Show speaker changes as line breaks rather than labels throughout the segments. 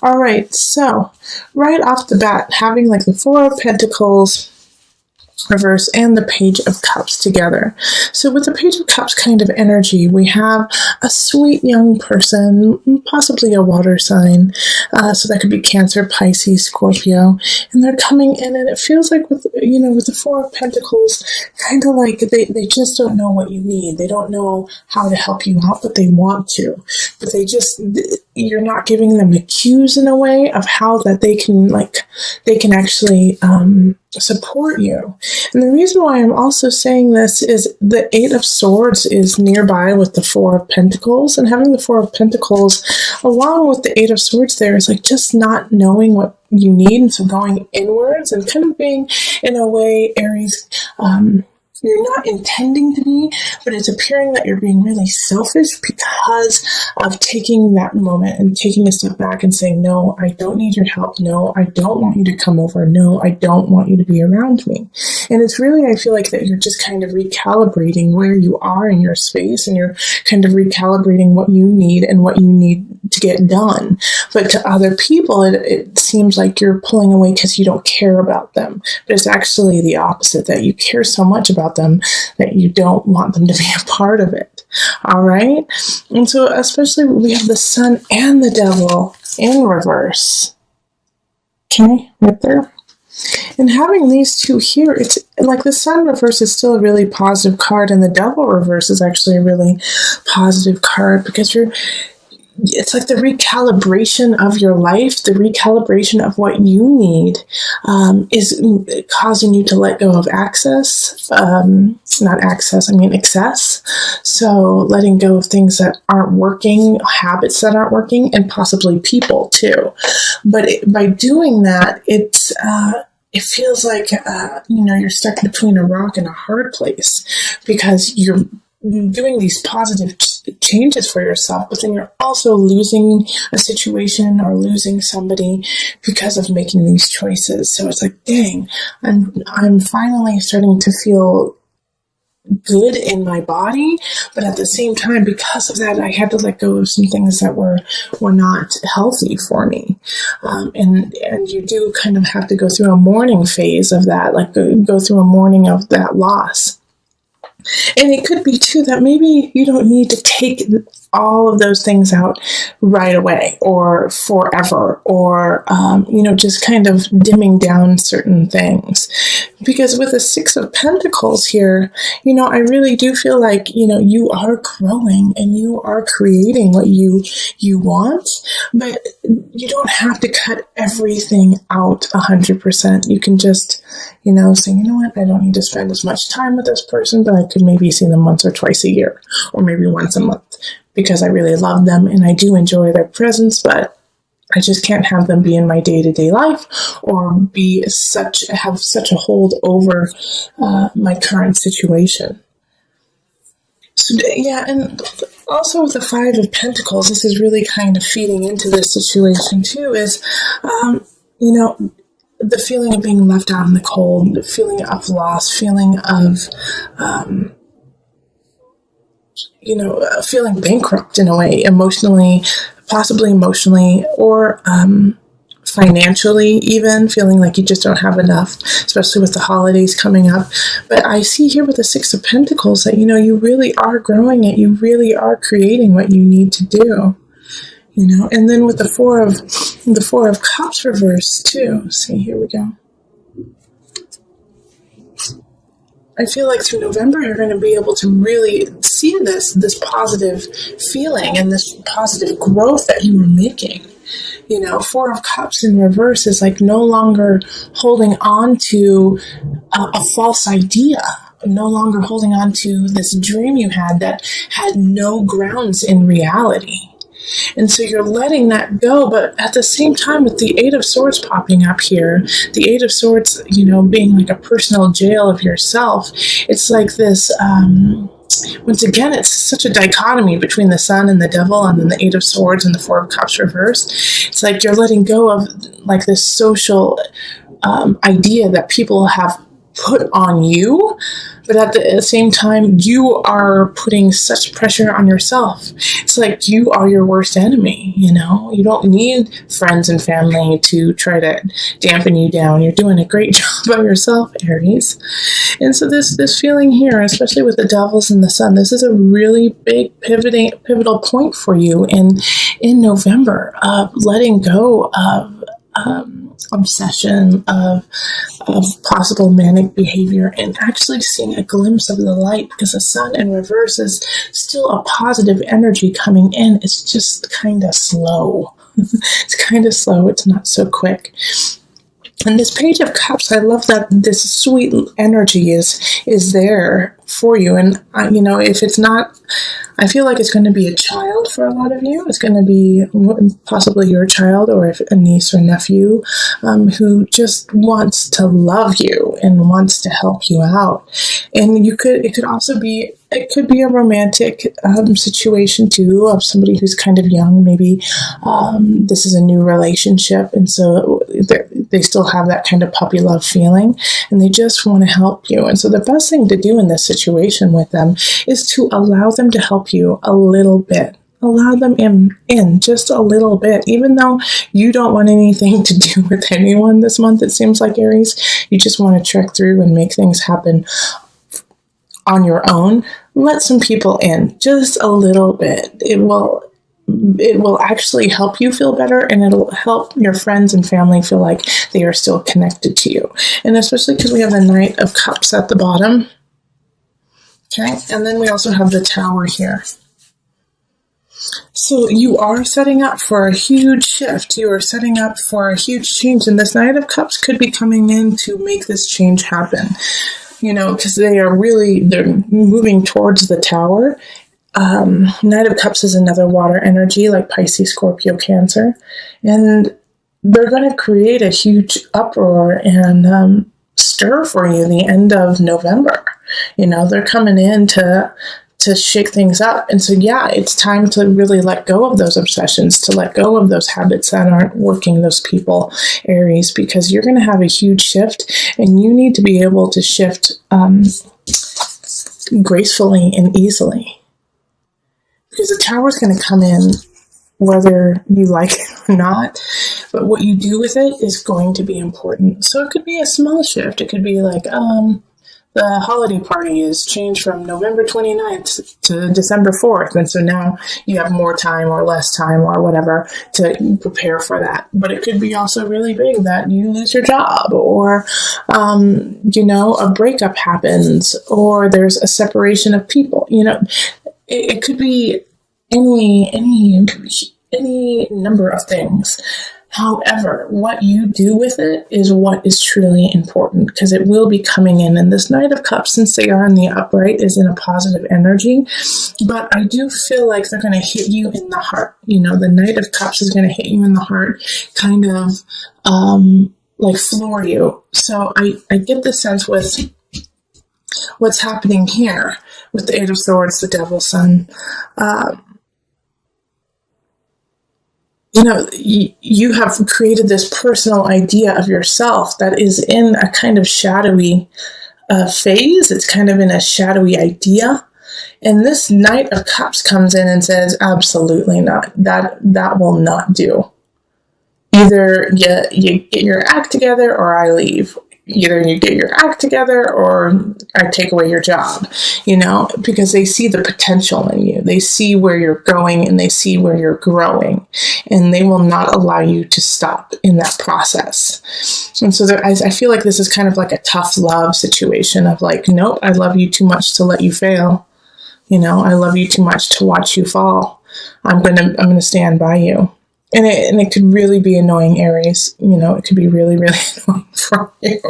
All right, so right off the bat, having like the Four of Pentacles reverse and the Page of Cups together. So with the Page of Cups kind of energy, we have a sweet young person, possibly a water sign. So that could be Cancer, Pisces, Scorpio, and they're coming in, and it feels like with the Four of Pentacles, kind of like they just don't know what you need. They don't know how to help you out, but they want to. But you're not giving them the cues in a way of how that they can actually support you. And the reason why I'm also saying this is the Eight of Swords is nearby with the Four of Pentacles, and having the Four of Pentacles along with the Eight of Swords there is like just not knowing what you need, and so going inwards and kind of being, in a way, Aries, you're not intending to be, but it's appearing that you're being really selfish because of taking that moment and taking a step back and saying, no, I don't need your help. No, I don't want you to come over. No, I don't want you to be around me. And it's really, I feel like that you're just kind of recalibrating where you are in your space, and you're kind of recalibrating what you need and what you need to get done. But to other people, it seems like you're pulling away because you don't care about them. But it's actually the opposite, that you care so much about them that you don't want them to be a part of it. All right? And so especially we have the Sun and the Devil in reverse. Okay, right there. And having these two here, it's like the Sun reverse is still a really positive card, and the Devil reverse is actually a really positive card because it's like the recalibration of your life, the recalibration of what you need is causing you to let go of excess. So letting go of things that aren't working, habits that aren't working, and possibly people too. But by doing that, it feels like, you're stuck between a rock and a hard place because you're doing these positive changes for yourself, but then you're also losing a situation or losing somebody because of making these choices. So it's like, dang, I'm finally starting to feel good in my body, but at the same time, because of that, I had to let go of some things that were not healthy for me. And you do kind of have to go through a mourning phase of that, like go through a mourning of that loss. And it could be, too, that maybe you don't need to take all of those things out right away or forever or, just kind of dimming down certain things. Because with the Six of Pentacles here, I really do feel like, you are growing and you are creating what you want, but you don't have to cut everything out 100%. You can just, say, what, I don't need to spend as much time with this person, but I could maybe see them once or twice a year, or maybe once a month, because I really love them and I do enjoy their presence, but I just can't have them be in my day-to-day life or have such a hold over my current situation. So, yeah, and also with the Five of Pentacles, this is really kind of feeding into this situation too, is, the feeling of being left out in the cold, the feeling of loss, feeling of, feeling bankrupt in a way, possibly emotionally, or financially even, feeling like you just don't have enough, especially with the holidays coming up. But I see here with the Six of Pentacles that, you really are growing it. You really are creating what you need to do. And then with the Four of Cups reverse too. See, here we go. I feel like through November, you're going to be able to really see this positive feeling and this positive growth that you were making. Four of Cups in reverse is like no longer holding on to a false idea, no longer holding on to this dream you had that had no grounds in reality. And so you're letting that go, but at the same time, with the Eight of Swords popping up here, the Eight of Swords, being like a personal jail of yourself, it's like this, once again, it's such a dichotomy between the Sun and the Devil, and then the Eight of Swords and the Four of Cups reversed. It's like you're letting go of like this social idea that people have put on you, but at the same time, you are putting such pressure on yourself. It's like you are your worst enemy, you know? You don't need friends and family to try to dampen you down. You're doing a great job by yourself, Aries. And so this feeling here, especially with the devils and the sun, this is a really big pivotal point for you in November of letting go of obsession, of possible manic behavior, and actually seeing a glimpse of the light, because the sun in reverse is still a positive energy coming in. It's just kind of slow. It's kind of slow. It's not so quick. And this Page of Cups, I love that this sweet energy is there for you. And, you know, if it's not, I feel like it's going to be a child for a lot of you. It's going to be possibly your child, or if a niece or nephew who just wants to love you and wants to help you out. And it could also be, it could be a romantic situation too, of somebody who's kind of young. Maybe this is a new relationship, and so they still have that kind of puppy love feeling, and they just want to help you. And so the best thing to do in this situation with them is to allow them to help you a little bit. Allow them in just a little bit, even though you don't want anything to do with anyone this month. It seems like, Aries, you just want to trek through and make things happen on your own. Let some people in just a little bit. It will actually help you feel better, and it'll help your friends and family feel like they are still connected to you. And especially because we have the Knight of Cups at the bottom. Okay, and then we also have the Tower here. So you are setting up for a huge shift. You are setting up for a huge change, and this Knight of Cups could be coming in to make this change happen. You know, because they're moving towards the Tower. Knight of Cups is another water energy, like Pisces, Scorpio, Cancer. And they're going to create a huge uproar and stir for you the end of November. You know, they're coming in to shake things up. And so, yeah, it's time to really let go of those obsessions, to let go of those habits that aren't working, those people, Aries, because you're going to have a huge shift, and you need to be able to shift gracefully and easily. Because the Tower is going to come in whether you like it or not, but what you do with it is going to be important. So it could be a small shift. It could be like, the holiday party is changed from November 29th to December 4th. And so now you have more time or less time or whatever to prepare for that. But it could be also really big that you lose your job, or, you know, a breakup happens, or there's a separation of people. You know, it could be any number of things. However, what you do with it is what is truly important, because it will be coming in. And this Knight of Cups, since they are in the upright, is in a positive energy. But I do feel like they're going to hit you in the heart. You know, the Knight of Cups is going to hit you in the heart, kind of like floor you. So I get the sense with what's happening here with the Eight of Swords, the Devil, Sun. You know, you have created this personal idea of yourself that is in a kind of shadowy phase. It's kind of in a shadowy idea. And this Knight of Cups comes in and says, absolutely not. That will not do. Either you get your act together or I leave. Either you get your act together or I take away your job, you know, because they see the potential in you. They see where you're going and they see where you're growing, and they will not allow you to stop in that process. And so I feel like this is kind of like a tough love situation of like, nope, I love you too much to let you fail. You know, I love you too much to watch you fall. I'm going to stand by you. And it could really be annoying, Aries. You know, it could be really, really annoying for you.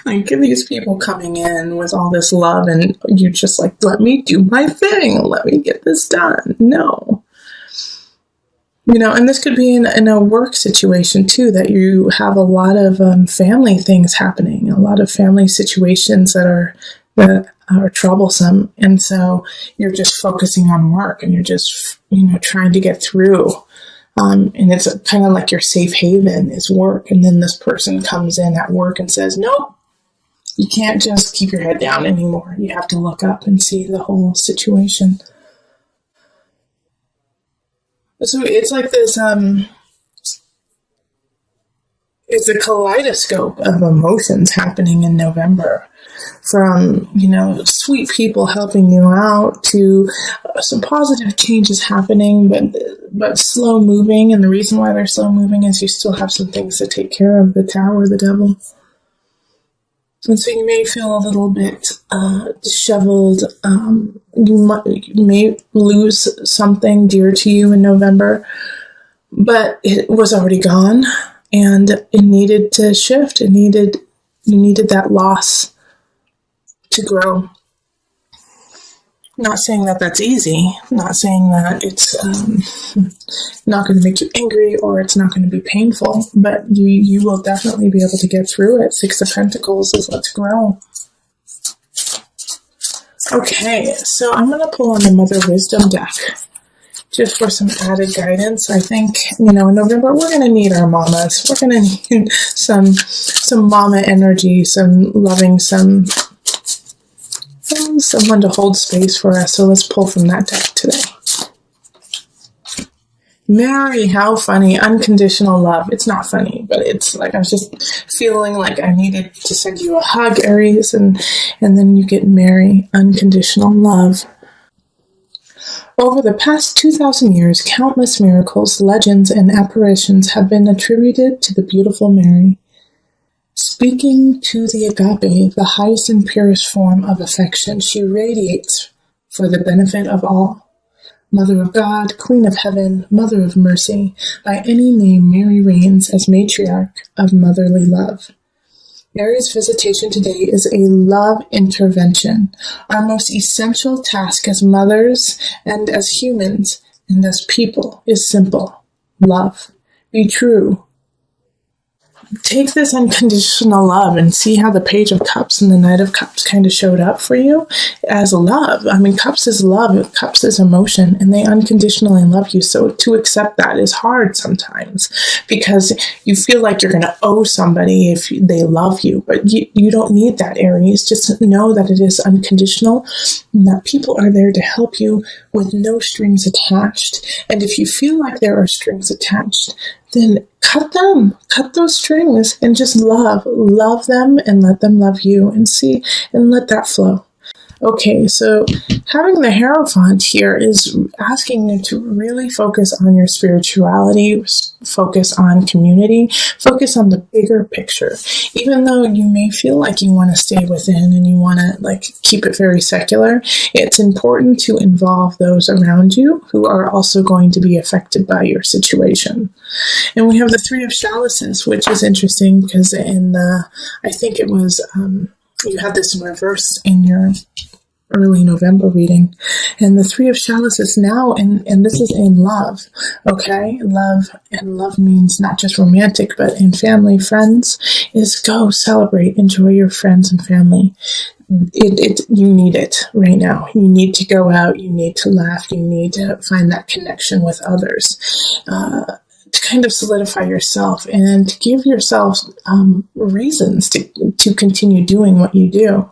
Like, these people coming in with all this love, and you just like, let me do my thing. Let me get this done. No. You know, and this could be in a work situation, too, that you have a lot of family things happening, a lot of family situations that are troublesome. And so you're just focusing on work, and you're just, you know, trying to get through. And it's kind of like your safe haven is work. And then this person comes in at work and says, nope, You can't just keep your head down anymore. You have to look up and see the whole situation. So it's like this, it's a kaleidoscope of emotions happening in November. From, sweet people helping you out to some positive changes happening, but slow moving. And the reason why they're slow moving is you still have some things to take care of, the Tower, the Devil. And so you may feel a little bit disheveled. You may lose something dear to you in November, but it was already gone, and it needed to shift. You needed that loss to grow. Not saying that that's easy. Not saying that it's not going to make you angry or it's not going to be painful, but you will definitely be able to get through it. Six of Pentacles is let's grow. Okay, so I'm going to pull on the Mother Wisdom deck just for some added guidance. I think, in November, we're going to need our mamas. We're going to need some mama energy, some loving, someone to hold space for us. So let's pull from that deck today. Mary, how funny. Unconditional love. It's not funny, but it's like I was just feeling like I needed to send you a hug, Aries, and then you get Mary, unconditional love. Over the past 2,000 years, countless miracles, legends, and apparitions have been attributed to the beautiful Mary. Speaking to the agape, the highest and purest form of affection, she radiates for the benefit of all. Mother of God, Queen of Heaven, Mother of Mercy, by any name Mary reigns as matriarch of motherly love. Mary's visitation today is a love intervention. Our most essential task as mothers and as humans and as people is simple. Love. Be true. Take this unconditional love and see how the Page of Cups and the Knight of Cups kind of showed up for you as love. I mean, Cups is love, Cups is emotion, and they unconditionally love you. So to accept that is hard sometimes because you feel like you're going to owe somebody if they love you, but you don't need that, Aries. Just know that it is unconditional and that people are there to help you with no strings attached. And if you feel like there are strings attached, then cut those strings and just love them and let them love you and let that flow. Okay, so having the Hierophant here is asking you to really focus on your spirituality, focus on community, focus on the bigger picture. Even though you may feel like you want to stay within and you want to keep it very secular, it's important to involve those around you who are also going to be affected by your situation. And we have the Three of Chalices, which is interesting because I think it was, you had this in reverse in your early November reading. And the Three of Chalices now, and this is in love, okay? Love means not just romantic, but in family, friends, is go celebrate, enjoy your friends and family. You need it right now. You need to go out, you need to laugh, you need to find that connection with others. To kind of solidify yourself and to give yourself reasons to continue doing what you do.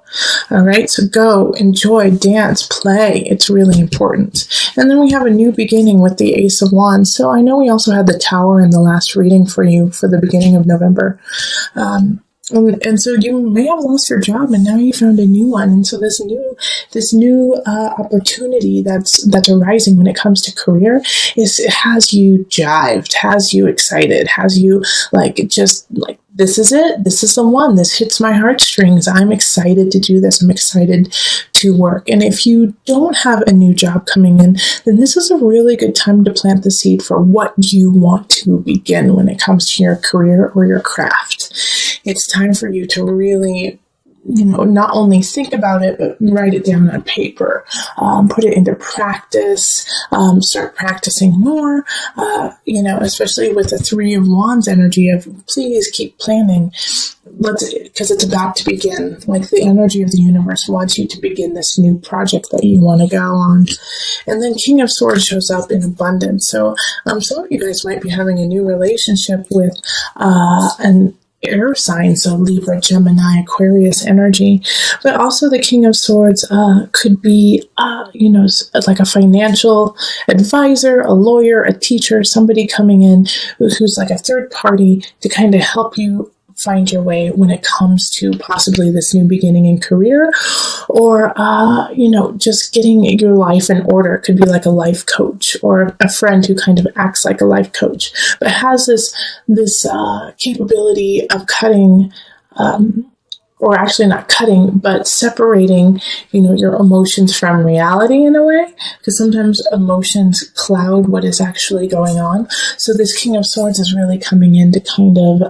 All right, so go, enjoy, dance, play. It's really important. And then we have a new beginning with the Ace of Wands. So I know we also had the Tower in the last reading for you for the beginning of November. And so you may have lost your job and now you found a new one. And so this new opportunity that's arising when it comes to career it has you jived, has you excited, has you this is it. This is the one. This hits my heartstrings. I'm excited to do this. I'm excited to work. And if you don't have a new job coming in, then this is a really good time to plant the seed for what you want to begin when it comes to your career or your craft. It's time for you to really, not only think about it, but write it down on paper, put it into practice, start practicing more, especially with the Three of Wands energy of please keep planning. Because it's about to begin. Like the energy of the universe wants you to begin this new project that you want to go on. And then King of Swords shows up in abundance. So some of you guys might be having a new relationship with air signs, so Libra, Gemini, Aquarius energy. But also the King of Swords could be, like a financial advisor, a lawyer, a teacher, somebody coming in who's like a third party to kind of help you find your way when it comes to possibly this new beginning in career, or just getting your life in order. It could be like a life coach or a friend who kind of acts like a life coach, but has this capability of cutting, or actually not cutting, but separating, your emotions from reality in a way, because sometimes emotions cloud what is actually going on. So this King of Swords is really coming in to kind of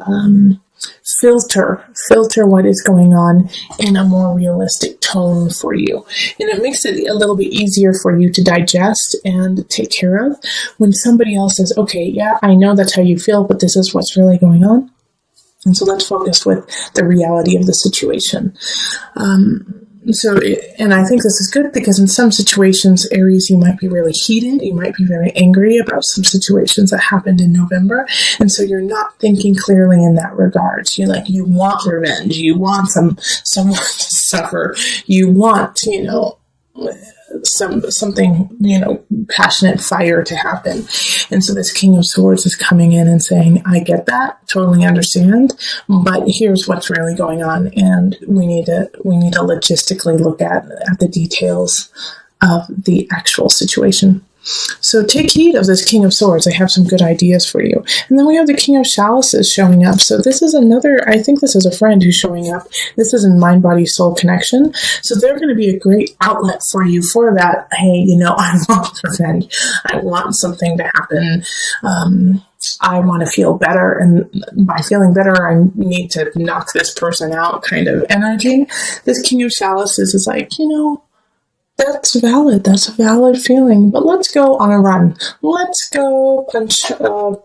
filter what is going on in a more realistic tone for you. And it makes it a little bit easier for you to digest and take care of when somebody else says, okay, yeah, I know that's how you feel, but this is what's really going on. And so let's focus with the reality of the situation. And I think this is good because in some situations, Aries, you might be really heated. You might be very angry about some situations that happened in November. And so you're not thinking clearly in that regard. You want revenge. You want someone to suffer. You want, something, passionate fire to happen. And so this King of Swords is coming in and saying, I get that, totally understand, but here's what's really going on. And we need to logistically look at the details of the actual situation. So take heed of this King of Swords. I have some good ideas for you. And then we have the King of Chalices showing up. So this is I think this is a friend who's showing up. This is in Mind, Body, Soul connection. So they're going to be a great outlet for you for that. Hey, I want revenge. I want something to happen. I want to feel better. And by feeling better, I need to knock this person out kind of energy. This King of Chalices is like, that's valid. That's a valid feeling. But let's go on a run. Let's go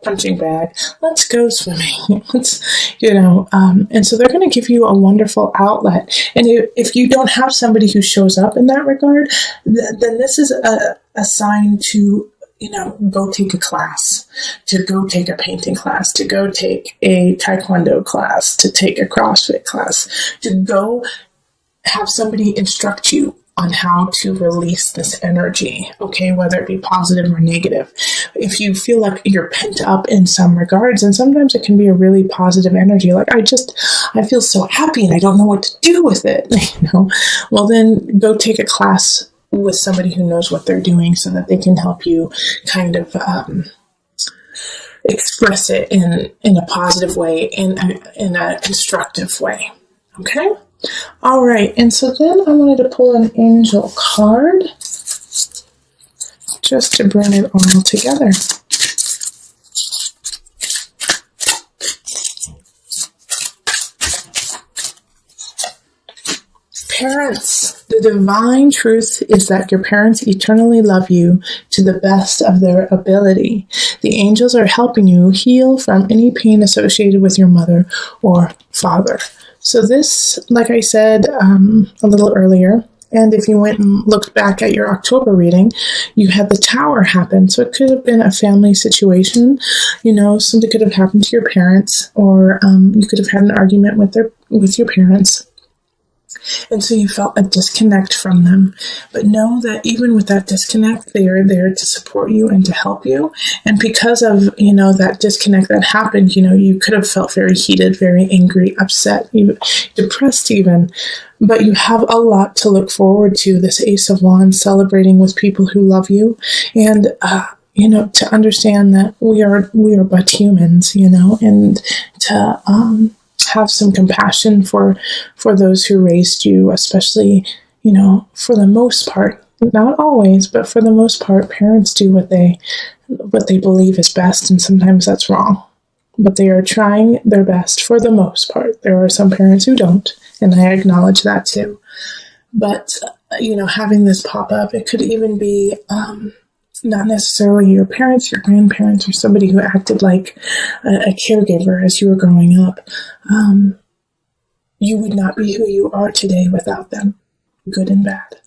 punching bag. Let's go swimming. And so they're going to give you a wonderful outlet. And if you don't have somebody who shows up in that regard, then this is a sign to, go take a class, to go take a painting class, to go take a Taekwondo class, to take a CrossFit class, to go have somebody instruct you on how to release this energy, okay, whether it be positive or negative. If you feel like you're pent up in some regards, and sometimes it can be a really positive energy, like I feel so happy and I don't know what to do with it, well then go take a class with somebody who knows what they're doing so that they can help you kind of express it in a positive way, in a constructive way, okay? All right, and so then I wanted to pull an angel card just to bring it all together. Parents, the divine truth is that your parents eternally love you to the best of their ability. The angels are helping you heal from any pain associated with your mother or father. So this, like I said a little earlier, and if you went and looked back at your October reading, you had the Tower happen. So it could have been a family situation, something could have happened to your parents, or you could have had an argument with your parents. And so you felt a disconnect from them. But know that even with that disconnect, they are there to support you and to help you. And because of, that disconnect that happened, you could have felt very heated, very angry, upset, even depressed even. But you have a lot to look forward to. This Ace of Wands, celebrating with people who love you. And, to understand that we are but humans, and to, have some compassion for those who raised you, especially, for the most part, not always, but for the most part, parents do what they believe is best, and sometimes that's wrong. But they are trying their best for the most part. There are some parents who don't, and I acknowledge that too. But, having this pop up, it could even be not necessarily your parents, your grandparents, or somebody who acted like a caregiver as you were growing up. You would not be who you are today without them, good and bad.